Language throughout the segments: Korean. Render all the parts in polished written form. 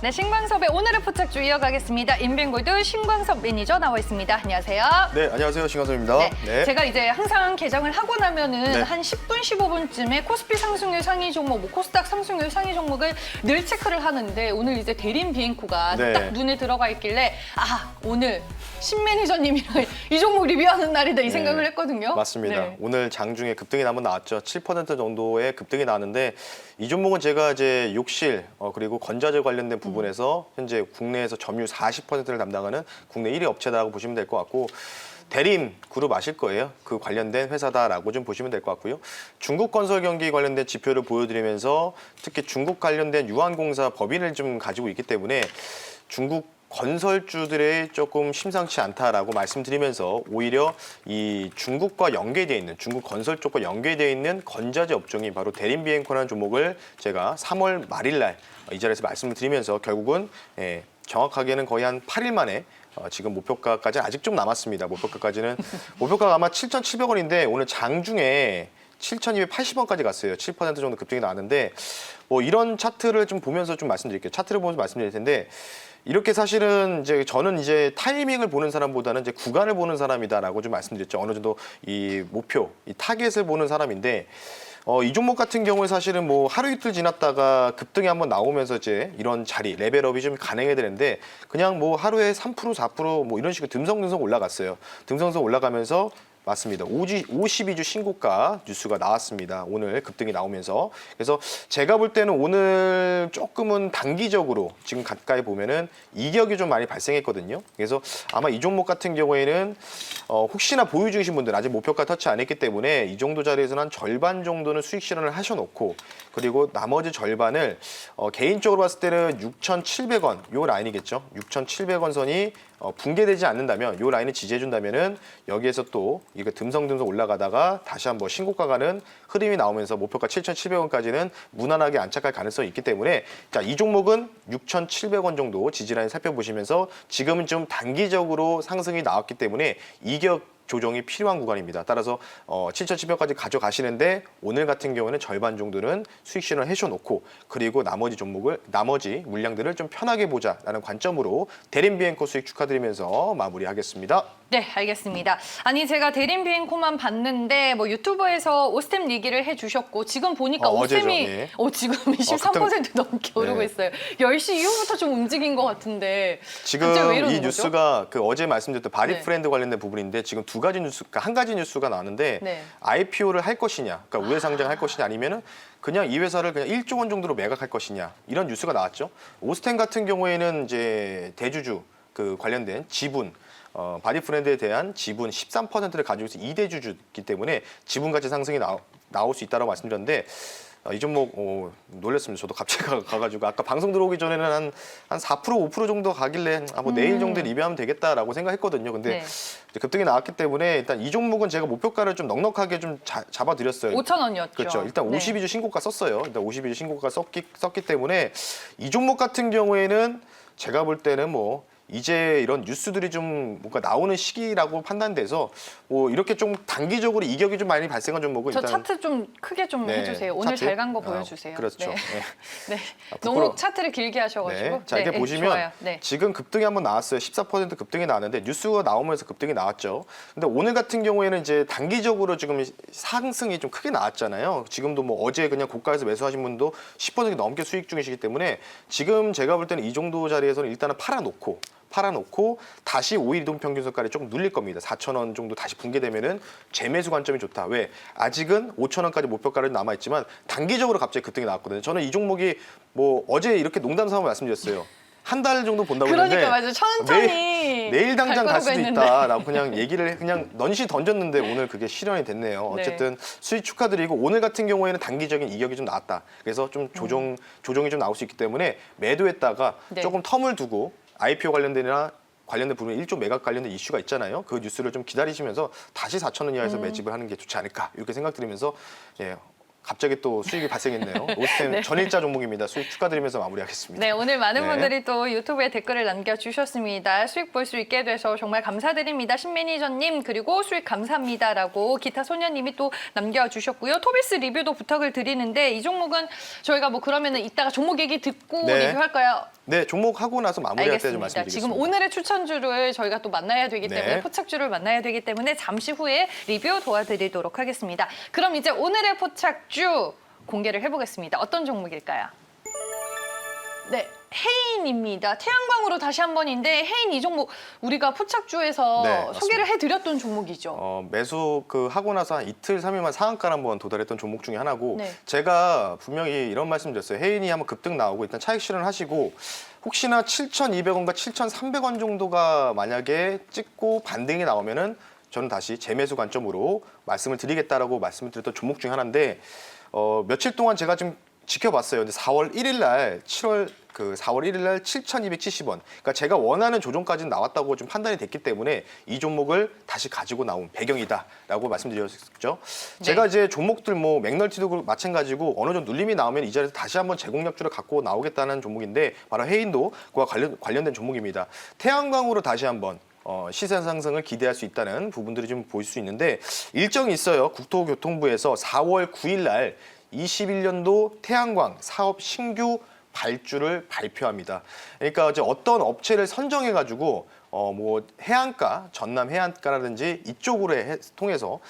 네, 신광섭의 오늘의 포착주 이어가겠습니다. 인벤골드 신광섭 매니저 나와 있습니다. 안녕하세요. 네, 안녕하세요. 신광섭입니다. 네, 제가 이제 항상 개장을 하고 나면은 네. 한 10분, 15분쯤에 코스피 상승률 상위 종목, 뭐 코스닥 상승률 상위 종목을 늘 체크를 하는데 오늘 이제 대림 비행코가 네. 딱 눈에 들어가 있길래 오늘 신 매니저님이랑 이 종목 리뷰하는 날이다 이 생각을 했거든요. 맞습니다. 네. 오늘 장중에 급등이 한번 나왔죠. 7% 정도의 급등이 나왔는데 이 종목은 제가 이제 욕실 그리고 건자재 관련된 부분에서 현재 국내에서 점유율 40%를 담당하는 국내 1위 업체다라고 보시면 될 것 같고 대림 그룹 아실 거예요. 그 관련된 회사다라고 좀 보시면 될 것 같고요. 중국 건설 경기 관련된 지표를 보여드리면서 특히 중국 관련된 유한공사 법인을 좀 가지고 있기 때문에 중국 건설주들의 조금 심상치 않다라고 말씀드리면서 오히려 이 중국과 연계되어 있는 중국 건설 쪽과 연계되어 있는 건자재 업종이 바로 대림비행코라는 종목을 제가 3월 말일 날 이 자리에서 말씀을 드리면서 결국은 정확하게는 거의 한 8일 만에 지금 목표가까지 아직 좀 남았습니다. 목표가가 아마 7,700원인데 오늘 장중에 7,280원까지 갔어요. 7% 정도 급등이 나왔는데 뭐 이런 차트를 좀 보면서 좀 말씀드릴게요. 차트를 보면서 말씀드릴 텐데 이렇게 사실은 이제 저는 이제 타이밍을 보는 사람보다는 이제 구간을 보는 사람이다라고 좀 말씀드렸죠. 어느 정도 이 목표, 이 타겟을 보는 사람인데 이 종목 같은 경우에 사실은 뭐 하루 이틀 지났다가 급등이 한번 나오면서 이제 이런 자리, 레벨업이 좀 가능해야 되는데 그냥 뭐 하루에 3%, 4% 이런 식으로 듬성듬성 올라갔어요. 듬성듬성 올라가면서 맞습니다. 52주 신고가 뉴스가 나왔습니다. 오늘 급등이 나오면서. 그래서 제가 볼 때는 오늘 조금은 단기적으로 지금 가까이 보면은 이격이 좀 많이 발생했거든요. 그래서 아마 이 종목 같은 경우에는 혹시나 보유 중이신 분들 아직 목표가 터치 안 했기 때문에 이 정도 자리에서는 한 절반 정도는 수익 실현을 하셔놓고 그리고 나머지 절반을 개인적으로 봤을 때는 6,700원 요 라인이겠죠. 6,700원 선이 붕괴되지 않는다면 요 라인을 지지해준다면은 여기에서 또 이거 듬성듬성 올라가다가 다시 한번 신고가 가는 흐름이 나오면서 목표가 7,700원까지는 무난하게 안착할 가능성이 있기 때문에 자, 이 종목은 6,700원 정도 지지라인 살펴보시면서 지금은 좀 단기적으로 상승이 나왔기 때문에 이격 조정이 필요한 구간입니다. 따라서 7,700원까지 가져가시는데 오늘 같은 경우는 절반 정도는 수익 실현을 해줘놓고 그리고 나머지 물량들을 좀 편하게 보자라는 관점으로 대림비행코 수익 축하드리면서 마무리하겠습니다. 네, 알겠습니다. 아니 제가 대림 비행코만 봤는데 뭐 유튜브에서 오스템 얘기를 해주셨고 지금 보니까 오스템이 네. 지금 23% 넘게 오르고 네. 있어요. 10시 이후부터 좀 움직인 것 같은데 지금 갑자기 왜 이러는 이 거죠? 뉴스가 그 어제 말씀드렸던 바디 네. 프렌드 관련된 부분인데 지금 두 가지 뉴스, 그러니까 한 가지 뉴스가 나왔는데 네. IPO를 할 것이냐, 그러니까 우회 상장할 것이냐 아니면은 그냥 이 회사를 그냥 1조 원 정도로 매각할 것이냐 이런 뉴스가 나왔죠. 오스템 같은 경우에는 이제 대주주 그 관련된 지분 바디 프렌드에 대한 지분 13%를 가지고 있어 2대 주주이기 때문에 지분 가치 상승이 나올 수 있다고 말씀드렸는데 이 종목 놀랐습니다. 저도 갑자기 가가지고 아까 방송 들어오기 전에는 한 4%, 5% 정도 가길래 뭐 내일 정도 리뷰하면 되겠다라고 생각했거든요. 근데 네. 이제 급등이 나왔기 때문에 일단 이 종목은 제가 목표가를 좀 넉넉하게 좀 잡아드렸어요. 5,000원이었죠. 그렇죠. 일단 네. 52주 신고가 썼어요. 일단 52주 신고가 썼기 때문에 이 종목 같은 경우에는 제가 볼 때는 뭐 이제 이런 뉴스들이 좀 뭔가 나오는 시기라고 판단돼서 뭐 이렇게 좀 단기적으로 이격이 좀 많이 발생한 종목은 저 일단 차트 좀 크게 좀 해주세요. 오늘 차트? 잘 간 거 보여주세요. 그렇죠. 네. 네. 네. 부끄러워. 너무 차트를 길게 하셔가지고. 네. 자, 이렇게 보시면 좋아요. 네. 지금 급등이 한번 나왔어요. 14% 급등이 나왔는데 뉴스가 나오면서 급등이 나왔죠. 근데 오늘 같은 경우에는 이제 단기적으로 지금 상승이 좀 크게 나왔잖아요. 지금도 뭐 어제 그냥 고가에서 매수하신 분도 10% 넘게 수익 중이시기 때문에 지금 제가 볼 때는 이 정도 자리에서는 일단은 팔아놓고 다시 5일 이동 평균선가를 조금 눌릴 겁니다. 4,000원 정도 다시 붕괴되면은 재매수 관점이 좋다. 왜? 아직은 5,000원까지 목표가를 남아있지만 단기적으로 갑자기 급등이 나왔거든요. 저는 이 종목이 뭐 어제 이렇게 농담 삼아 말씀드렸어요. 한 달 정도 본다고 했는데 그러니까 맞아요. 천천히 내일 당장 갈 수도 했는데. 있다라고 그냥 얘기를 그냥 넌시 던졌는데 오늘 그게 실현이 됐네요. 네. 어쨌든 수익 축하드리고 오늘 같은 경우에는 단기적인 이격이 좀 나왔다. 그래서 좀 조정이 좀 나올 수 있기 때문에 매도했다가 네. 조금 텀을 두고 IPO 관련된 부분에 1조 매각 관련된 이슈가 있잖아요. 그 뉴스를 좀 기다리시면서 다시 4,000원 이하에서 매집을 하는 게 좋지 않을까 이렇게 생각드리면서 갑자기 또 수익이 발생했네요. 오스템 네. 전일자 종목입니다. 수익 축하드리면서 마무리하겠습니다. 네, 오늘 많은 네. 분들이 또 유튜브에 댓글을 남겨주셨습니다. 수익 볼 수 있게 돼서 정말 감사드립니다. 신 매니저님 그리고 수익 감사합니다라고 기타 소녀님이 또 남겨주셨고요. 토비스 리뷰도 부탁을 드리는데 이 종목은 저희가 뭐 그러면은 이따가 종목 얘기 듣고 네. 리뷰할까요? 네, 종목하고 나서 마무리할 때 좀 알겠습니다. 말씀드리겠습니다. 지금 오늘의 추천주를 저희가 또 만나야 되기 네. 때문에 포착주를 만나야 되기 때문에 잠시 후에 리뷰 도와드리도록 하겠습니다. 그럼 이제 오늘의 포착주 공개를 해보겠습니다. 어떤 종목일까요? 네, 해인입니다. 태양광으로 다시 한 번인데 해인 이 종목 우리가 포착주에서 네, 맞습니다. 소개를 해드렸던 종목이죠. 매수 하고 나서 한 이틀, 3일만 상한가를 한번 도달했던 종목 중에 하나고 네. 제가 분명히 이런 말씀 드렸어요. 해인이 한번 급등 나오고 일단 차익 실현을 하시고 혹시나 7,200원과 7,300원 정도가 만약에 찍고 반등이 나오면은 저는 다시 재매수 관점으로 말씀을 드리겠다라고 말씀을 드렸던 종목 중에 하나인데 며칠 동안 제가 좀 지켜봤어요. 근데 4월 1일 날 4월 1일 날 7,270원. 그러니까 제가 원하는 조정까지는 나왔다고 좀 판단이 됐기 때문에 이 종목을 다시 가지고 나온 배경이다라고 말씀드렸죠. 네. 제가 이제 종목들 뭐 맥널티도 마찬가지고 어느 정도 눌림이 나오면 이 자리에서 다시 한번 재공략주를 갖고 나오겠다는 종목인데 바로 해인도 그와 관련된 종목입니다. 태양광으로 다시 한번 시세 상승을 기대할 수 있다는 부분들이 좀 보일 수 있는데 일정이 있어요. 국토교통부에서 4월 9일 날 21년도 태양광 사업 신규 발주를 발표합니다. 그러니까 이제 어떤 업체를 선정해 가지고 뭐 해안가, 전남 해안가라든지 이쪽으로 통해서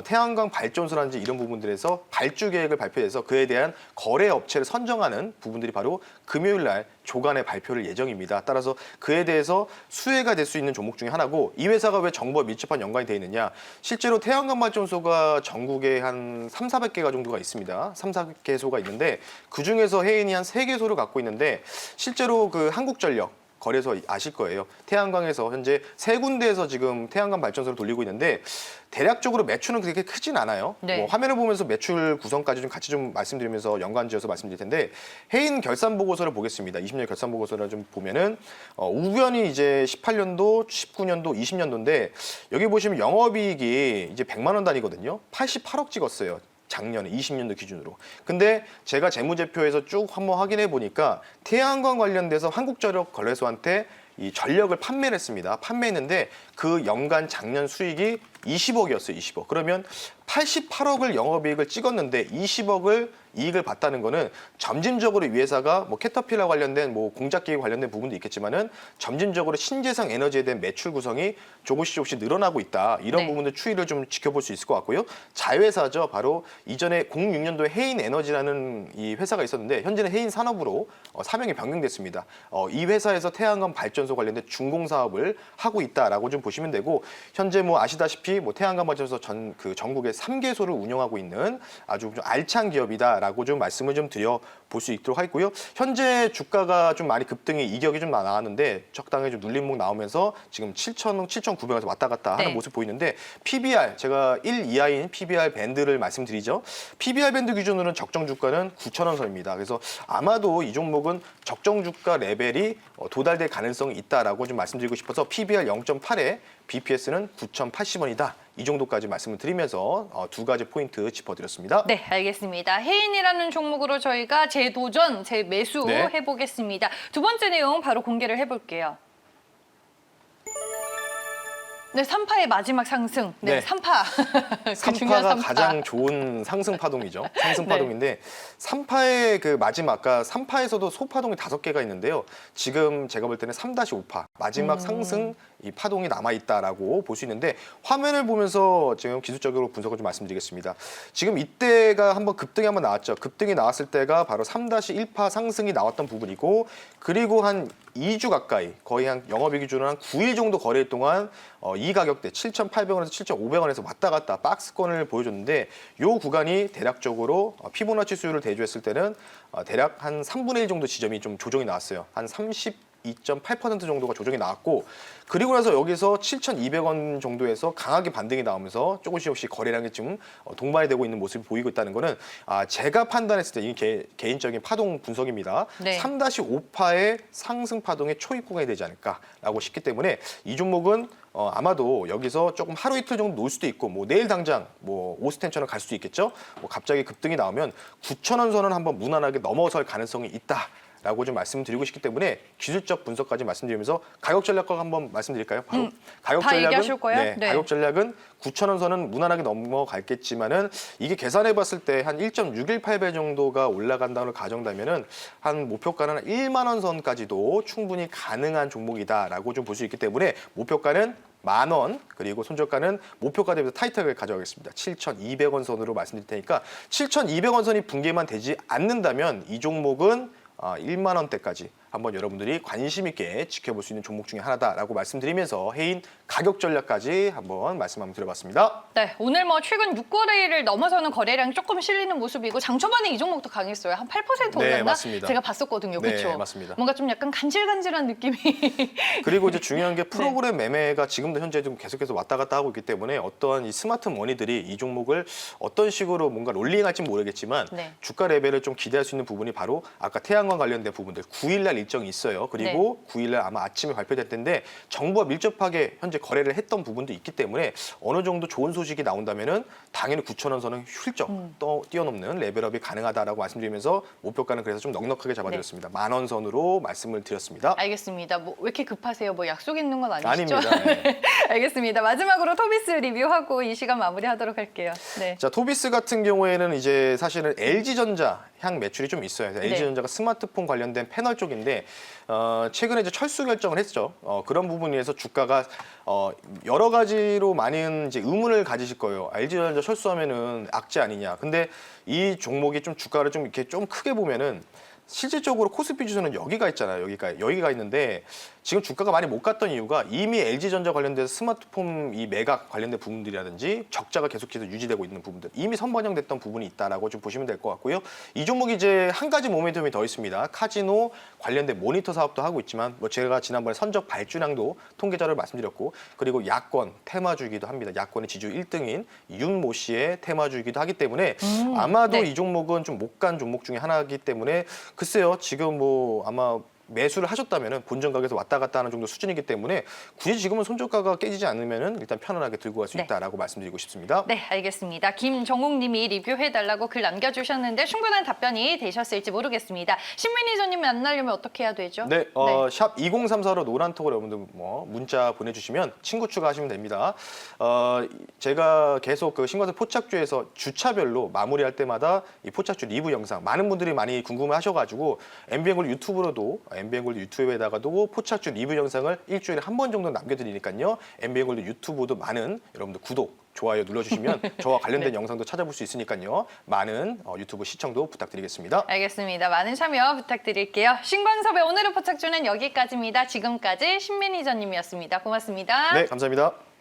태양광 발전소라든지 이런 부분들에서 발주 계획을 발표해서 그에 대한 거래 업체를 선정하는 부분들이 바로 금요일 날 조간에 발표를 예정입니다. 따라서 그에 대해서 수혜가 될 수 있는 종목 중에 하나고 이 회사가 왜 정부와 밀접한 연관이 되어 있느냐. 실제로 태양광 발전소가 전국에 한 3,400개가 정도가 있습니다. 3,400개소가 있는데 그중에서 해인이 한 3개소를 갖고 있는데 실제로 그 한국전력 거래소 아실 거예요. 태양광에서 현재 3군데에서 지금 태양광 발전소를 돌리고 있는데 대략적으로 매출은 그렇게 크진 않아요. 네. 뭐 화면을 보면서 매출 구성까지 좀 같이 좀 말씀드리면서 연관지어서 말씀드릴 텐데 해인 결산 보고서를 보겠습니다. 20년 결산 보고서를 좀 보면은 우변이 이제 18년도, 19년도, 20년도인데 여기 보시면 영업이익이 이제 100만 원 단위거든요. 88억 찍었어요. 작년에 20년도 기준으로. 근데 제가 재무제표에서 쭉 한번 확인해 보니까 태양광 관련돼서 한국전력 거래소한테 이 전력을 판매를 했습니다. 판매했는데 그 연간 작년 수익이 20억이었어요. 20억. 그러면 88억을 영업이익을 찍었는데 20억을 이익을 봤다는 거는 점진적으로 이 회사가 뭐 캐터필러 관련된 뭐 공작기계 관련된 부분도 있겠지만은 점진적으로 신재생 에너지에 대한 매출 구성이 조금씩 늘어나고 있다. 이런 네. 부분들 추이를 좀 지켜볼 수 있을 것 같고요. 자회사죠. 바로 이전에 06년도에 해인 에너지라는 이 회사가 있었는데 현재는 해인 산업으로 사명이 변경됐습니다. 이 회사에서 태양광 발전소 관련된 준공 사업을 하고 있다라고 좀 보시면 되고 현재 뭐 아시다시피 뭐 태양광 발전소 전국에 3개소를 운영하고 있는 아주 좀 알찬 기업이다라고 좀 말씀을 좀 드려 볼 수 있도록 하고요. 현재 주가가 좀 많이 급등이 이격이 좀 나왔는데 적당히 좀 눌림목 나오면서 지금 7,000원, 7,900원에서 왔다 갔다 하는 네. 모습 보이는데 PBR 제가 1 이하인 PBR 밴드를 말씀드리죠. PBR 밴드 기준으로는 적정 주가는 9,000원 선입니다. 그래서 아마도 이 종목은 적정 주가 레벨이 도달될 가능성이 있다라고 좀 말씀드리고 싶어서 PBR 0.8에 BPS는 9,080원이다. 이 정도까지 말씀을 드리면서 두 가지 포인트 짚어드렸습니다. 네, 알겠습니다. 해인이라는 종목으로 저희가 재도전, 재매수 네. 해보겠습니다. 두 번째 내용 바로 공개를 해볼게요. 네, 3파의 마지막 상승. 네, 네. 3파. 그 중요한 3파가 3파. 가장 좋은 상승 파동이죠. 상승 네. 파동인데 3파의 그 마지막, 아까 3파에서도 소파동이 5개가 있는데요. 지금 제가 볼 때는 3-5파 마지막 상승 이 파동이 남아 있다라고 볼 수 있는데 화면을 보면서 지금 기술적으로 분석을 좀 말씀드리겠습니다. 지금 이때가 한번 급등이 한번 나왔죠. 급등이 나왔을 때가 바로 3-1파 상승이 나왔던 부분이고 그리고 한 2주 가까이 거의 한 영업이익 기준으로 한 9일 정도 거래일 동안 이 가격대 7,800원에서 7,500원에서 왔다 갔다 박스권을 보여줬는데 이 구간이 대략적으로 피보나치 수율을 대조했을 때는 대략 한 3분의 1 정도 지점이 좀 조정이 나왔어요. 한 32.8% 정도가 조정이 나왔고 그리고 나서 여기서 7,200원 정도에서 강하게 반등이 나오면서 조금씩 거래량이 지금 동반이 되고 있는 모습이 보이고 있다는 거는 제가 판단했을 때 이게 개인적인 파동 분석입니다. 네. 3-5파의 상승 파동의 초입 구간이 되지 않을까라고 싶기 때문에 이 종목은 아마도 여기서 조금 하루 이틀 정도 놓을 수도 있고 뭐 내일 당장 뭐 오스텐처럼 갈 수도 있겠죠. 뭐 갑자기 급등이 나오면 9,000원 선은 한번 무난하게 넘어설 가능성이 있다. 라고 좀 말씀드리고 싶기 때문에 기술적 분석까지 말씀드리면서 가격 전략과 한번 말씀드릴까요? 바로 가격 다 얘기하실 거예요? 네. 가격 전략은 9,000원 선은 무난하게 넘어갔겠지만은 이게 계산해 봤을 때 한 1.618배 정도가 올라간다는 걸 가정하면은 한 목표가는 1만 원 선까지도 충분히 가능한 종목이다라고 좀 볼 수 있기 때문에 목표가는 10,000원 그리고 손절가는 목표가 대비해서 타이트하게 가져가겠습니다. 7,200원 선으로 말씀드릴 테니까 7,200원 선이 붕괴만 되지 않는다면 이 종목은 1만 원대까지 한번 여러분들이 관심 있게 지켜볼 수 있는 종목 중에 하나다라고 말씀드리면서 해인 가격 전략까지 한번 말씀 한번 드려봤습니다. 네, 오늘 뭐 최근 6거래일을 넘어서는 거래량이 조금 실리는 모습이고 장 초반에 이 종목도 강했어요. 한 8% 네, 올랐나? 맞습니다. 제가 봤었거든요. 네, 그렇죠? 맞습니다. 뭔가 좀 약간 간질간질한 느낌이. 그리고 이제 중요한 게 프로그램 매매가 지금도 현재 좀 계속해서 왔다 갔다 하고 있기 때문에 어떠한 이 스마트 머니들이 이 종목을 어떤 식으로 뭔가 롤링할지 모르겠지만 네. 주가 레벨을 좀 기대할 수 있는 부분이 바로 아까 태양광 관련된 부분들 9일날 일정이 있어요. 그리고 9일날 아마 아침에 발표될 텐데 정부와 밀접하게 현재 거래를 했던 부분도 있기 때문에 어느 정도 좋은 소식이 나온다면은 당연히 9,000원 선은 훌쩍 뛰어넘는 레벨업이 가능하다라고 말씀드리면서 목표가는 그래서 좀 넉넉하게 잡아드렸습니다. 10,000원 선으로 말씀을 드렸습니다. 알겠습니다. 뭐 왜 이렇게 급하세요? 뭐 약속 있는 건 아니시죠? 아닙니다. 네. 알겠습니다. 마지막으로 토비스 리뷰하고 이 시간 마무리하도록 할게요. 네. 자, 토비스 같은 경우에는 이제 사실은 LG전자 향 매출이 좀 있어요. LG전자가 스마트폰 관련된 패널 쪽인데 최근에 이제 철수 결정을 했죠. 그런 부분에서 주가가 여러 가지로 많은 이제 의문을 가지실 거예요. LG전자 철수하면은 악재 아니냐. 근데 이 종목이 좀 주가를 좀 이렇게 좀 크게 보면은 실질적으로 코스피 지수는 여기가 있잖아요. 여기가 있는데 지금 주가가 많이 못 갔던 이유가 이미 LG전자 관련돼서 스마트폰 이 매각 관련된 부분들이라든지 적자가 계속해서 유지되고 있는 부분들 이미 선반영됐던 부분이 있다라고 좀 보시면 될 것 같고요. 이 종목이 이제 한 가지 모멘텀이 더 있습니다. 카지노 관련된 모니터 사업도 하고 있지만 뭐 제가 지난번에 선적 발주량도 통계자료를 말씀드렸고 그리고 야권 테마주이기도 합니다. 야권의 지주 1등인 윤모 씨의 테마주이기도 하기 때문에 아마도 네. 이 종목은 좀 못 간 종목 중에 하나이기 때문에 글쎄요. 지금 뭐 아마 매수를 하셨다면 본전 가격에서 왔다 갔다 하는 정도 수준이기 때문에 굳이 지금은 손절가가 깨지지 않으면 일단 편안하게 들고 갈 수 있다라고 말씀드리고 싶습니다. 네, 알겠습니다. 김정욱 님이 리뷰해달라고 글 남겨주셨는데 충분한 답변이 되셨을지 모르겠습니다. 신민희전님 만나려면 어떻게 해야 되죠? 네, 샵 2034로 노란톡으로 여러분들 뭐 문자 보내주시면 친구 추가하시면 됩니다. 제가 계속 그 신과수 포착주에서 주차별로 마무리할 때마다 이 포착주 리뷰 영상 많은 분들이 많이 궁금해하셔가지고 MBN골드 유튜브로도 MBN골드 유튜브에다가도 포착주 리뷰 영상을 일주일에 한 번 정도 남겨드리니까요. MBN골드 유튜브도 많은 여러분들 구독, 좋아요 눌러주시면 저와 관련된 영상도 찾아볼 수 있으니까요. 많은 유튜브 시청도 부탁드리겠습니다. 알겠습니다. 많은 참여 부탁드릴게요. 신광섭의 오늘의 포착주는 여기까지입니다. 지금까지 신민희전님이었습니다. 고맙습니다. 네, 감사합니다.